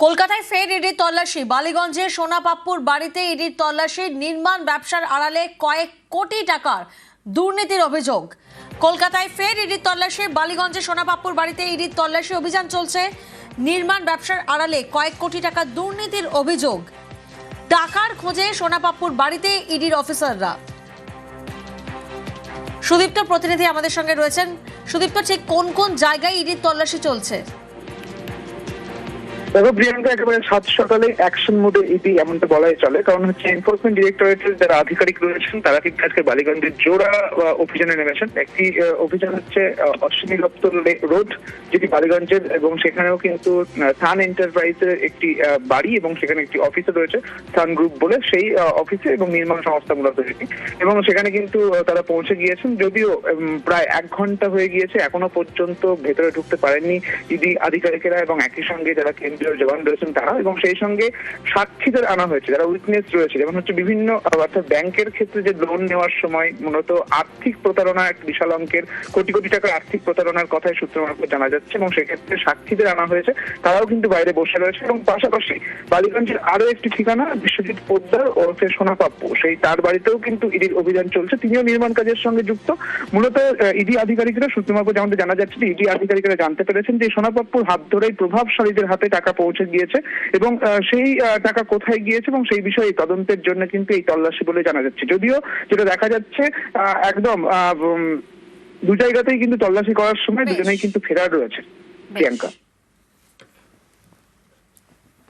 কলকাতায় ফের ইডির তল্লাশি। বালিগঞ্জে সোনাপাপ্পুর বাড়িতে ইডির তল্লাশি। নির্মাণ ব্যবসার আড়ালে কয়েক কোটি টাকার দুর্নীতির অভিযোগ। কলকাতায় ফের ইডির তল্লাশি। বালিগঞ্জে সোনাপাপ্পুর বাড়িতে ইডির তল্লাশি অভিযান চলছে। নির্মাণ ব্যবসার আড়ালে কয়েক কোটি টাকার দুর্নীতির অভিযোগ। টাকার খোঁজে সোনাপাপ্পুর বাড়িতে ইডির অফিসাররা। সুদীপ্ত প্রতিনিধি আমাদের সঙ্গে রয়েছেন। সুদীপ্ত, ঠিক কোন কোন জায়গায় ইডির তল্লাশি চলছে? দেখো প্রিয়াঙ্কা, একেবারে সাত সকালে অ্যাকশন মোডে ইডি এমনটা বলাই চলে। কারণ হচ্ছে এনফোর্সমেন্ট ডিরেক্টরেটের যারা আধিকারিক রয়েছেন তারা কিন্তু আজকে বালিগঞ্জের জোড়া অভিযানে নেমেছেন। একটি অভিযান হচ্ছে অশ্বিনী দপ্তর রোড, যেটি বালিগঞ্জের, এবং সেখানেও কিন্তু থান এন্টারপ্রাইজের একটি বাড়ি এবং সেখানে একটি অফিসে রয়েছে থান গ্রুপ বলে, সেই অফিসে এবং নির্মাণ সংস্থা মূলত এটি। এবং সেখানে কিন্তু তারা পৌঁছে গিয়েছেন, যদিও প্রায় 1 ঘন্টা হয়ে গিয়েছে, এখনো পর্যন্ত ভেতরে ঢুকতে পারেননি ইডি আধিকারিকেরা এবং একই সঙ্গে যারা জওয়ান রয়েছেন তারা, এবং সেই সঙ্গে সাক্ষীদের আনা হয়েছে, যারা উইটনেস রয়েছে। যেমন হচ্ছে বিভিন্ন অর্থাৎ ব্যাংকের ক্ষেত্রে যে লোন নেওয়ার সময় মূলত আর্থিক প্রতারণা, এক বিশাল অঙ্কের কোটি কোটি টাকার আর্থিক প্রতারণার কথাই সূত্র মারফত জানা যাচ্ছে, এবং সেক্ষেত্রে সাক্ষীদের আনা হয়েছে, তারাও কিন্তু বাইরে বসে রয়েছে। এবং পাশাপাশি বালিগঞ্জের আরো একটি ঠিকানা বিশ্বজিৎ পোদ্দার ওরফে সোনাপাপ্পু, সেই তার বাড়িতেও কিন্তু ইডির অভিযান চলছে। তিনিও নির্মাণ কাজের সঙ্গে যুক্ত। মূলত ইডি আধিকারিকরা সূত্র মারফত যেমন জানা যাচ্ছে যে ইডি আধিকারিকরা জানতে পেরেছেন যে সোনাপাপ্পুর হাত ধরেই প্রভাবশালীদের হাতে টাকা পৌঁছে গিয়েছে, এবং সেই টাকা কোথায় গিয়েছে এবং সেই বিষয়ে তদন্তের জন্য কিন্তু এই তল্লাশি বলে জানা যাচ্ছে। যদিও যেটা দেখা যাচ্ছে একদম দু জায়গাতেই কিন্তু তল্লাশি করার সময় দুজনেই কিন্তু ফেরার রয়েছে। প্রিয়াঙ্কা।